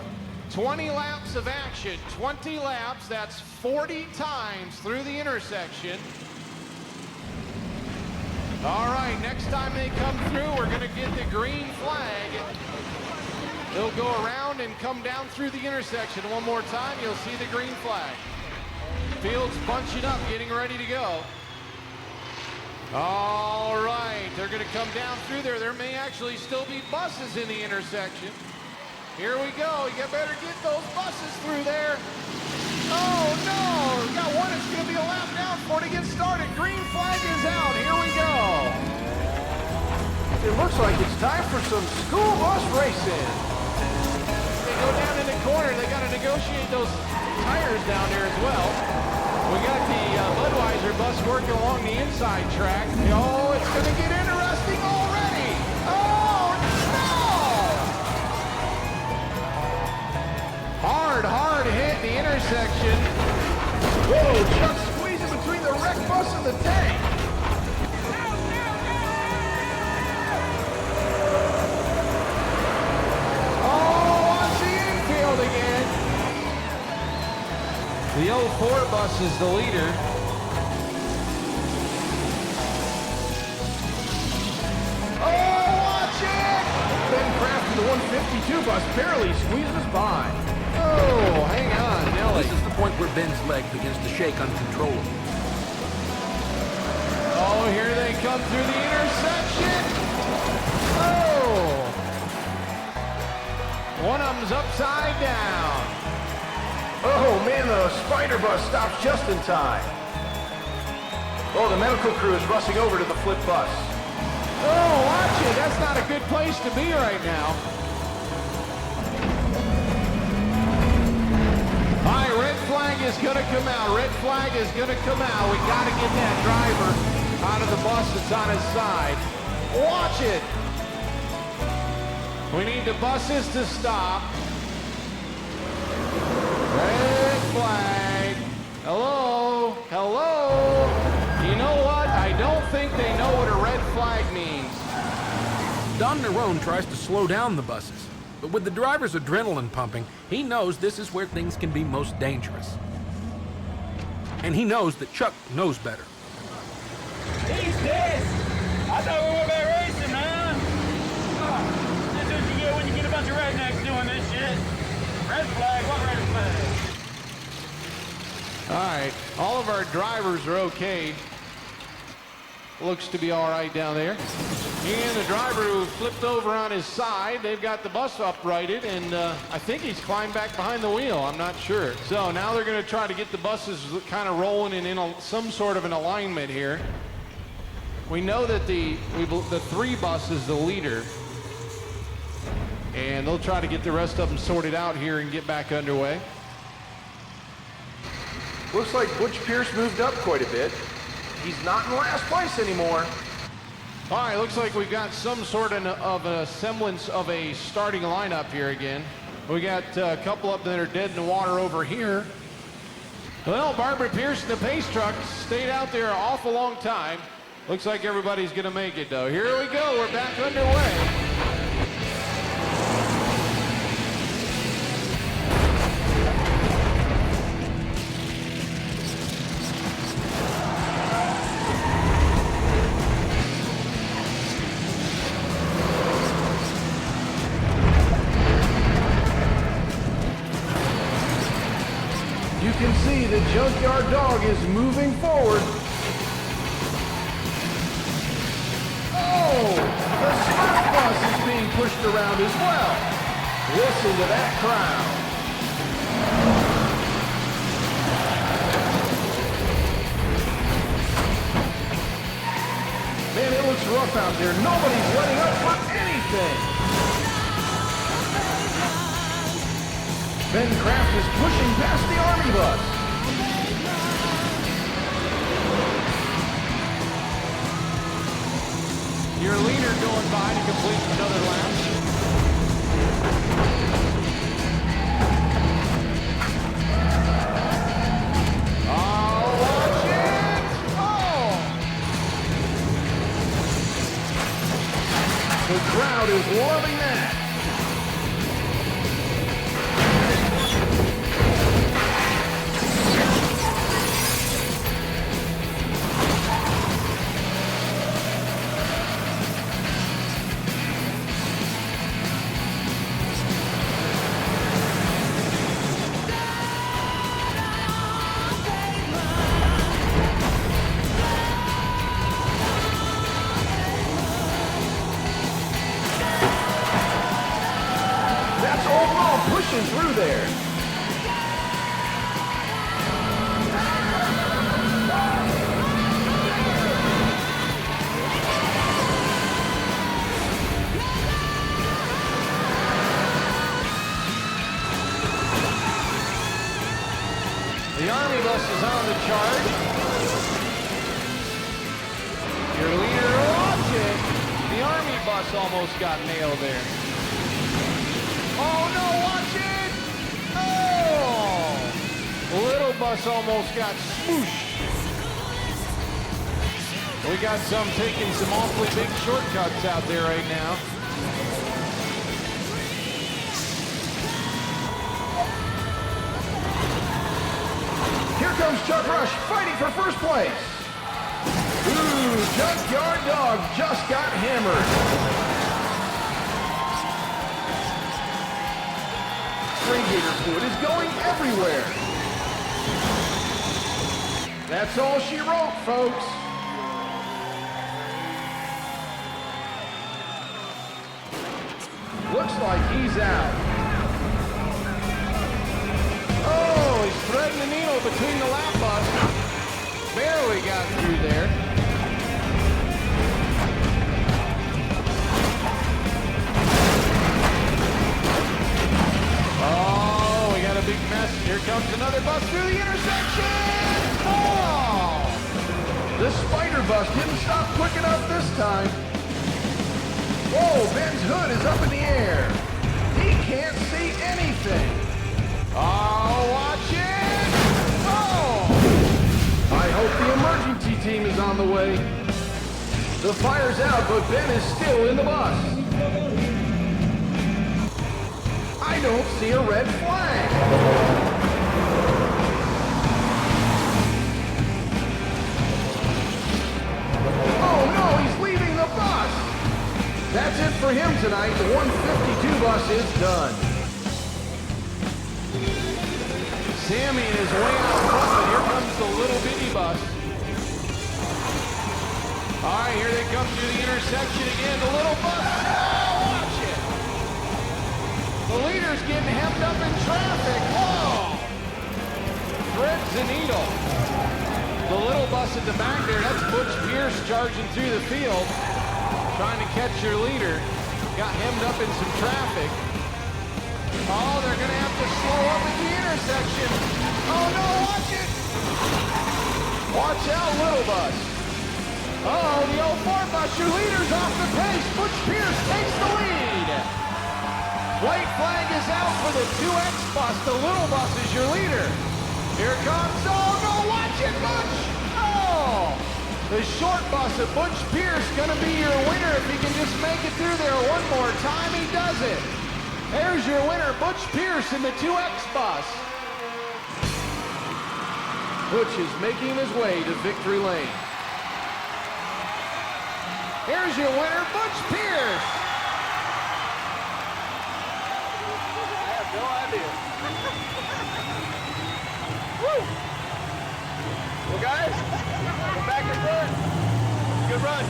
20 laps of action, 20 laps, that's 40 times through the intersection. All right, next time they come through, we're gonna get the green flag. They'll go around and come down through the intersection one more time. You'll see the green flag. Field's bunching up, getting ready to go. All right, they're gonna come down through there. There may actually still be buses in the intersection. Here we go, you better get those buses through there. Oh no, we got one that's gonna be a lap down before they get started. Green flag is out, here we go. It looks like it's time for some school bus racing. They go down in the corner, they gotta negotiate those tires down there as well. We got the Budweiser bus working along the inside track. Oh, it's gonna get interesting already. Oh no! Hard hit the intersection. Whoa, Chuck squeezing between the wreck bus and the tank. Oh, on the infield again. The 04 bus is the leader. Oh, watch it! Ben Kraft in the 152 bus barely squeezes by. Oh, hang on, Nelly. This is the point where Ben's leg begins to shake uncontrollably. Oh, Oh, here they come through the intersection. Oh! One of them's upside down. Oh man, the spider bus stops just in time. Oh, the medical crew is rushing over to the flip bus. Oh, watch it. That's not a good place to be right now. All right, red flag is going to come out. Red flag is going to come out. We got to get that driver out of the bus that's on his side. Watch it. We need the buses to stop. Red flag. Hello? Hello? You know what? I don't think they know what a red flag means. Don Nerone tries to slow down the buses, but with the driver's adrenaline pumping, he knows this is where things can be most dangerous. And he knows that Chuck knows better. He's pissed! I thought we were about racing, man! This is what you get when you get a bunch of rednecks doing this shit. Red flag, what red flag? All right, all of our drivers are okay. Looks to be all right down there. And the driver who flipped over on his side, they've got the bus uprighted, and I think he's climbed back behind the wheel. I'm not sure. So now they're going to try to get the buses kind of rolling and in some sort of an alignment here. We know that the 3 bus is the leader, and they'll try to get the rest of them sorted out here and get back underway. Looks like Butch Pierce moved up quite a bit. He's not in last place anymore. All right, looks like we've got some sort of a semblance of a starting lineup here again. We got a couple up that are dead in the water over here. Well, Barbara Pierce and the pace truck stayed out there an awful long time. Looks like everybody's gonna make it though. Here we go, we're back underway. You can see the junkyard dog is moving forward. Oh, the smart bus is being pushed around as well. Listen to that crowd. Man, it looks rough out there. Nobody's letting up for anything. Ben Kraft is pushing past the Army bus. Your leader going by to complete another lap. Oh, watch it! Oh! The crowd is loving that. Through there. The Army bus is on the charge. Your leader, watch it. The Army bus almost got nailed there. Oh no, watch it! Oh! Little bus almost got smooshed. We got some taking some awfully big shortcuts out there right now. Here comes Chuck Rush fighting for first place. Ooh, Junkyard Dog just got hammered. Radiator fluid is going everywhere. That's all she wrote, folks. looks like he's out. Oh, he's threading the needle between the lap bus. Barely got through there. Oh, we got a big mess. Here comes another bus through the intersection. Oh! The spider bus didn't stop quick enough this time. Whoa, Ben's hood is up in the air. He can't see anything. Oh, watch it! Oh! I hope the emergency team is on the way. The fire's out, but Ben is still in the bus. I don't see a red flag. Oh no, he's leaving the bus. That's it for him tonight. The 152 bus is done. Sammy is way out front, but here comes the little bitty bus. All right, here they come through the intersection again. The little bus. Oh, watch it. The leader's getting hemmed up in traffic. Whoa! Threads the needle. The little bus at the back there, that's Butch Pierce charging through the field, trying to catch your leader. Got hemmed up in some traffic. Oh, they're going to have to slow up at the intersection. Oh, no, watch it. Watch out, little bus. Oh, the old Ford bus, your leader's off the pace. Butch Pierce takes the lead. White flag is out for the 2X bus. The little bus is your leader. Here comes, oh, no, watch it, Butch. Oh, the short bus of Butch Pierce going to be your winner if he can just make it through there one more time. He does it. There's your winner, Butch Pierce in the 2X bus. Butch is making his way to victory lane. Here's your winner, Butch Pierce. I have no idea. Woo! Well, guys, we're back in front. Good run.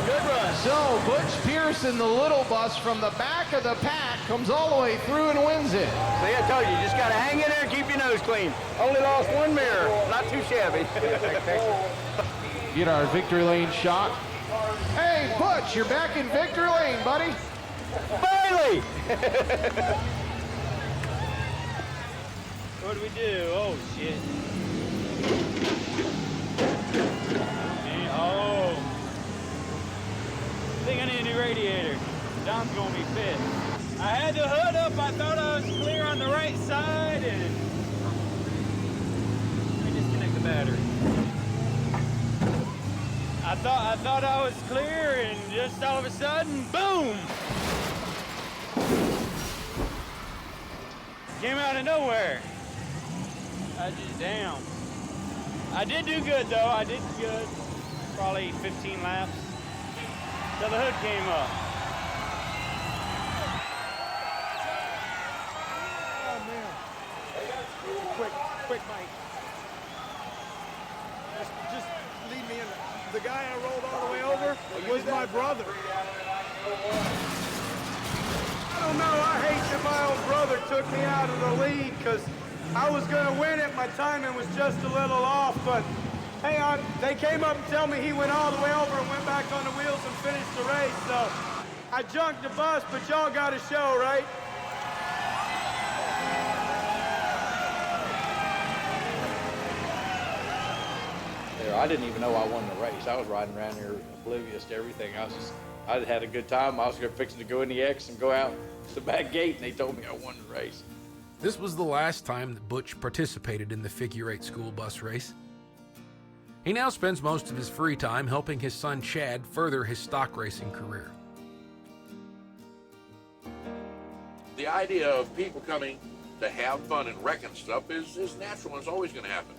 Good run. So, Butch Pierce in the little bus from the back of the pack comes all the way through and wins it. See, I told you, you just got to hang in there and keep your nose clean. Only lost one mirror. Not too shabby. Get our victory lane shot. Hey, Butch, you're back in victory lane, buddy. Bailey! What do we do? Oh, shit. Oh. I think I need a new radiator. John's gonna be pissed. I had the hood up. I thought I was clear on the right side, and let me disconnect the battery. I thought I was clear, and just all of a sudden, boom! Came out of nowhere. I just damn. I did do good though. I did good. Probably 15 laps till the hood came up. Oh, man. Quick, Mike. Just leave me in. The guy I rolled all the way over was my brother. I don't know. I hate that my own brother took me out of the lead because I was going to win it. My timing was just a little off, but hang on. They came up and tell me he went all the way over and went back on the wheels and finished the race. So I junked the bus, but y'all got a show, right? I didn't even know I won the race. I was riding around here oblivious to everything. I had a good time. I was fixing to go in the X and go out the back gate, and they told me I won the race. This was the last time that Butch participated in the figure 8 school bus race. He now spends most of his free time helping his son Chad further his stock racing career. The idea of people coming to have fun and wrecking stuff is natural and it's always going to happen.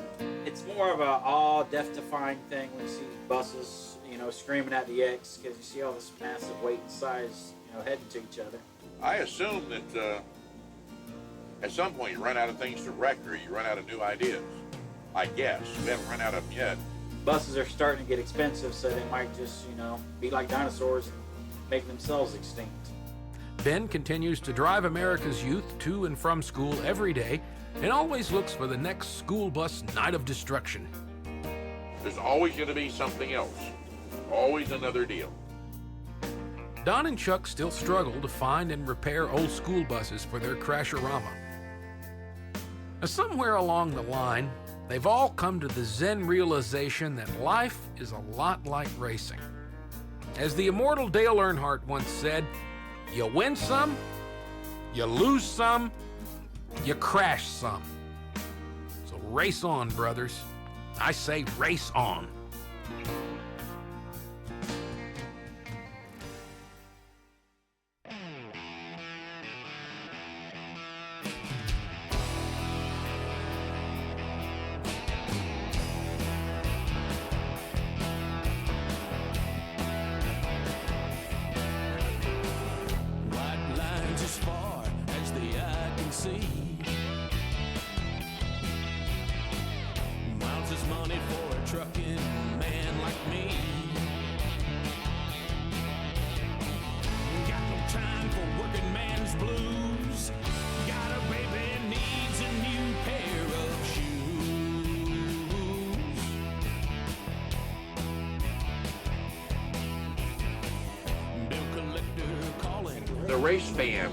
It's more of a awe, death-defying thing when you see buses, screaming at the X because you see all this massive weight and size, heading to each other. I assume that at some point you run out of things to wreck or you run out of new ideas. I guess. We haven't run out of them yet. Buses are starting to get expensive, so they might just, be like dinosaurs and make themselves extinct. Ben continues to drive America's youth to and from school every day and always looks for the next school bus night of destruction. There's always going to be something else. Always another deal. Don and Chuck still struggle to find and repair old school buses for their Crasherama. Now, somewhere along the line, they've all come to the Zen realization that life is a lot like racing. As the immortal Dale Earnhardt once said, you win some, you lose some, you crash some. So race on, brothers. I say race on. The race fan,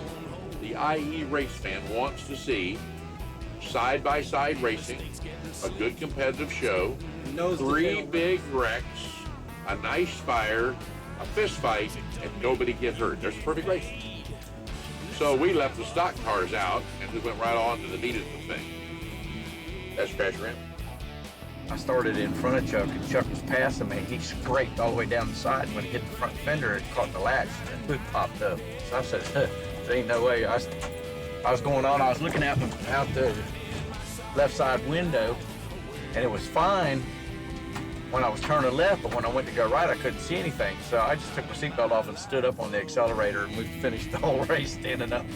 the IE race fan, wants to see side-by-side racing, a good competitive show, 3 big wrecks, a nice fire, a fist fight, and nobody gets hurt. There's perfect racing. So we left the stock cars out and we went right on to the meat of the thing. That's Crasherama. I started in front of Chuck, and Chuck was passing me. He scraped all the way down the side, and when he hit the front fender, it caught the latch, and the boot popped up. So I said, there ain't no way. I was going on. I was looking out the left side window, and it was fine when I was turning left, but when I went to go right, I couldn't see anything. So I just took my seatbelt off and stood up on the accelerator, and we finished the whole race standing up.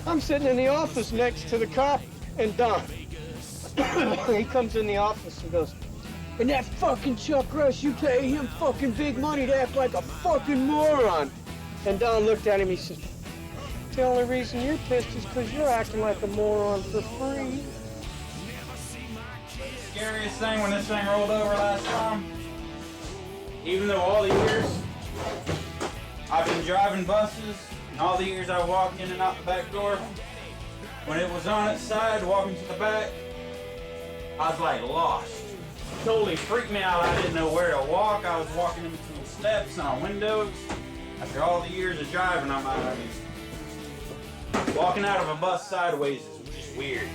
I'm sitting in the office next to the cop and Don. He comes in the office and goes, and that fucking Chuck Rush, you pay him fucking big money to act like a fucking moron. And Don looked at him, he said, the only reason you're pissed is because you're acting like a moron for free. Scariest thing when this thing rolled over last time, even though all the years I've been driving buses, and all the years I walked in and out the back door, when it was on its side, walking to the back, I was like lost. Totally freaked me out. I didn't know where to walk. I was walking in between steps and on windows. After all the years of driving, I'm walking out of a bus sideways is just weird.